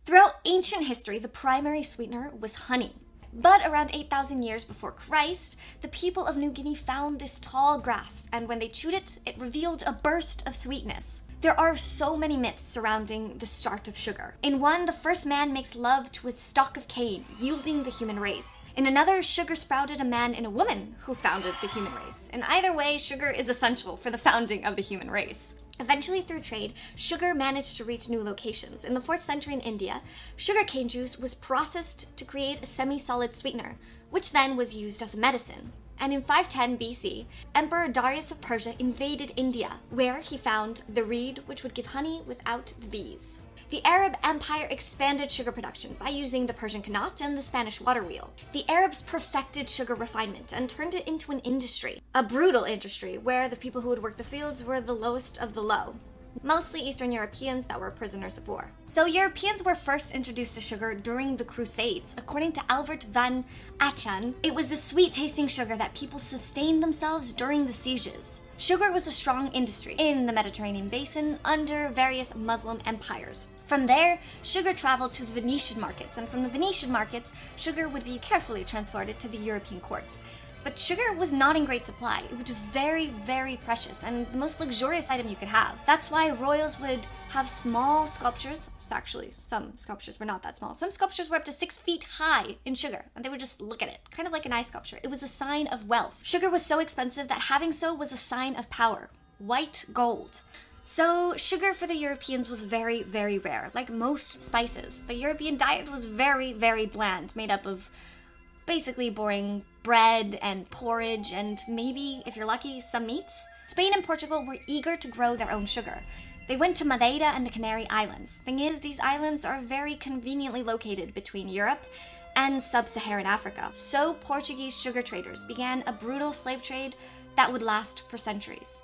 Throughout ancient history, the primary sweetener was honey. But around 8,000 years before Christ, the people of New Guinea found this tall grass, and when they chewed it, it revealed a burst of sweetness. There are so many myths surrounding the start of sugar. In one, the first man makes love to a stalk of cane, yielding the human race. In another, sugar sprouted a man and a woman who founded the human race. In either way, sugar is essential for the founding of the human race. Eventually, through trade, sugar managed to reach new locations. In the 4th century in India, sugarcane juice was processed to create a semi-solid sweetener, which then was used as a medicine. And in 510 BC, Emperor Darius of Persia invaded India, where he found the reed which would give honey without the bees. The Arab Empire expanded sugar production by using the Persian kannat and the Spanish water wheel. The Arabs perfected sugar refinement and turned it into an industry, a brutal industry where the people who would work the fields were the lowest of the low. Mostly Eastern Europeans that were prisoners of war. So Europeans were first introduced to sugar during the Crusades. According to Albert van Achan, it was the sweet-tasting sugar that people sustained themselves during the sieges. Sugar was a strong industry in the Mediterranean basin under various Muslim empires. From there, sugar traveled to the Venetian markets, and from the Venetian markets, sugar would be carefully transported to the European courts. But sugar was not in great supply. It was very, very precious and the most luxurious item you could have. That's why royals would have small sculptures. Actually, some sculptures were not that small. Some sculptures were up to 6 feet high in sugar, and they would just look at it, kind of like an ice sculpture. It was a sign of wealth. Sugar was so expensive that having so was a sign of power. White gold. So sugar for the Europeans was very, very rare. Like most spices, the European diet was very, very bland, made up of basically boring bread and porridge and maybe, if you're lucky, some meats. Spain and Portugal were eager to grow their own sugar. They went to Madeira and the Canary Islands. Thing is, these islands are very conveniently located between Europe and sub-Saharan Africa. So Portuguese sugar traders began a brutal slave trade that would last for centuries.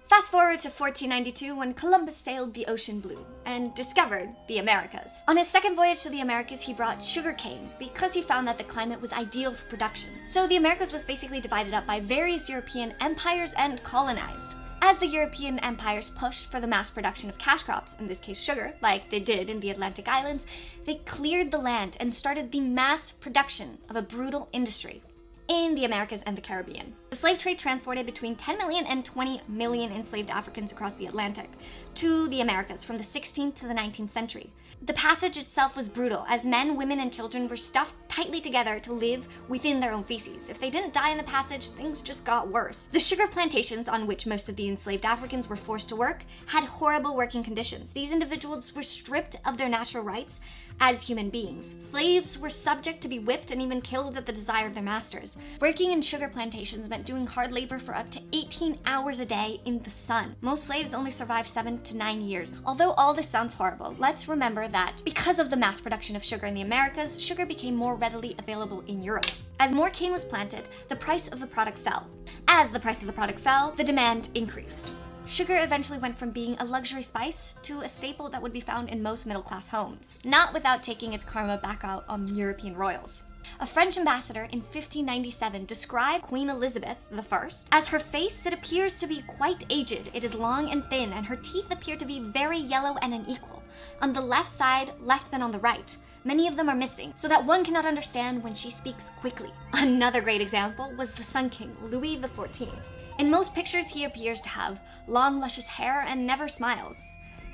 Fast forward to 1492 when Columbus sailed the ocean blue and discovered the Americas. On his second voyage to the Americas, he brought sugarcane because he found that the climate was ideal for production. So the Americas was basically divided up by various European empires and colonized. As the European empires pushed for the mass production of cash crops, in this case sugar, like they did in the Atlantic Islands, they cleared the land and started the mass production of a brutal industry in the Americas and the Caribbean. The slave trade transported between 10 million and 20 million enslaved Africans across the Atlantic to the Americas from the 16th to the 19th century. The passage itself was brutal, as men, women, and children were stuffed tightly together to live within their own feces. If they didn't die in the passage, things just got worse. The sugar plantations on which most of the enslaved Africans were forced to work had horrible working conditions. These individuals were stripped of their natural rights as human beings. Slaves were subject to be whipped and even killed at the desire of their masters. Working in sugar plantations meant doing hard labor for up to 18 hours a day in the sun. Most slaves only survived 7 to 9 years. Although all this sounds horrible, let's remember that because of the mass production of sugar in the Americas, sugar became more readily available in Europe. As more cane was planted, the price of the product fell. As the price of the product fell, the demand increased. Sugar eventually went from being a luxury spice to a staple that would be found in most middle-class homes, not without taking its karma back out on European royals. A French ambassador in 1597 described Queen Elizabeth I as her face, it appears to be quite aged. It is long and thin, and her teeth appear to be very yellow and unequal. On the left side, less than on the right. Many of them are missing, so that one cannot understand when she speaks quickly. Another great example was the Sun King, Louis XIV. In most pictures, he appears to have long, luscious hair and never smiles.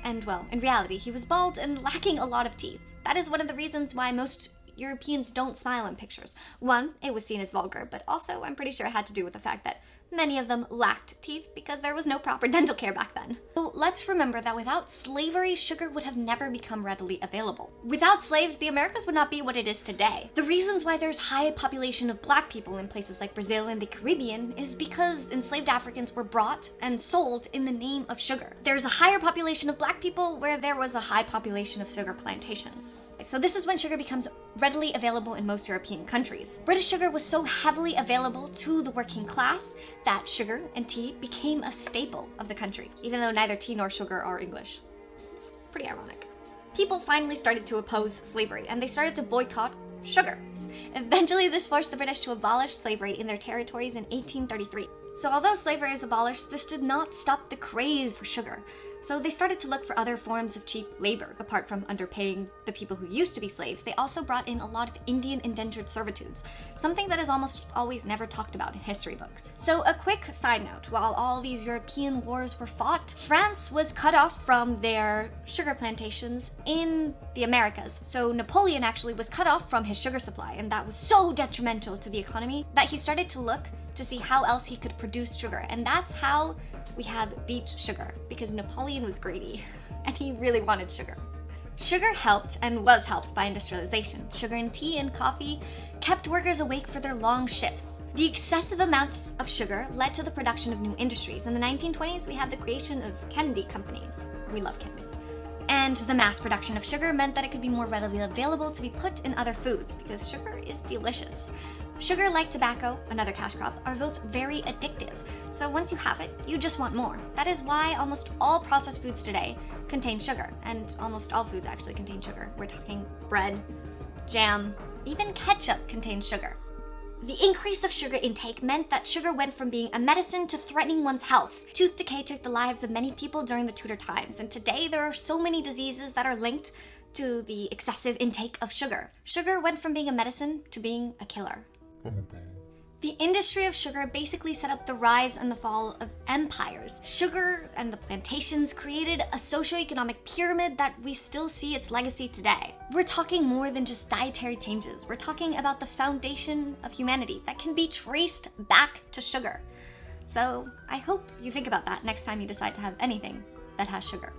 And well, in reality, he was bald and lacking a lot of teeth. That is one of the reasons why most Europeans don't smile in pictures. One, it was seen as vulgar, but also I'm pretty sure it had to do with the fact that many of them lacked teeth because there was no proper dental care back then. So let's remember that without slavery, sugar would have never become readily available. Without slaves, the Americas would not be what it is today. The reasons why there's high population of black people in places like Brazil and the Caribbean is because enslaved Africans were brought and sold in the name of sugar. There's a higher population of black people where there was a high population of sugar plantations. So this is when sugar becomes readily available in most European countries. British sugar was so heavily available to the working class that sugar and tea became a staple of the country, even though neither tea nor sugar are English. It's pretty ironic. People finally started to oppose slavery, and they started to boycott sugar. Eventually, this forced the British to abolish slavery in their territories in 1833. So although slavery is abolished, this did not stop the craze for sugar. So they started to look for other forms of cheap labor. Apart from underpaying the people who used to be slaves, they also brought in a lot of Indian indentured servitudes, something that is almost always never talked about in history books. So a quick side note, while all these European wars were fought, France was cut off from their sugar plantations in the Americas. So Napoleon actually was cut off from his sugar supply, and that was so detrimental to the economy that he started to look to see how else he could produce sugar. And that's how we have beet sugar, because Napoleon was greedy and he really wanted sugar. Sugar helped and was helped by industrialization. Sugar in tea and coffee kept workers awake for their long shifts. The excessive amounts of sugar led to the production of new industries. In the 1920s, we had the creation of candy companies. We love candy. And the mass production of sugar meant that it could be more readily available to be put in other foods, because sugar is delicious. Sugar, like tobacco, another cash crop, are both very addictive. So once you have it, you just want more. That is why almost all processed foods today contain sugar, and almost all foods actually contain sugar. We're talking bread, jam, even ketchup contains sugar. The increase of sugar intake meant that sugar went from being a medicine to threatening one's health. Tooth decay took the lives of many people during the Tudor times, and today there are so many diseases that are linked to the excessive intake of sugar. Sugar went from being a medicine to being a killer. The industry of sugar basically set up the rise and the fall of empires. Sugar and the plantations created a socioeconomic pyramid that we still see its legacy today. We're talking more than just dietary changes. We're talking about the foundation of humanity that can be traced back to sugar. So I hope you think about that next time you decide to have anything that has sugar.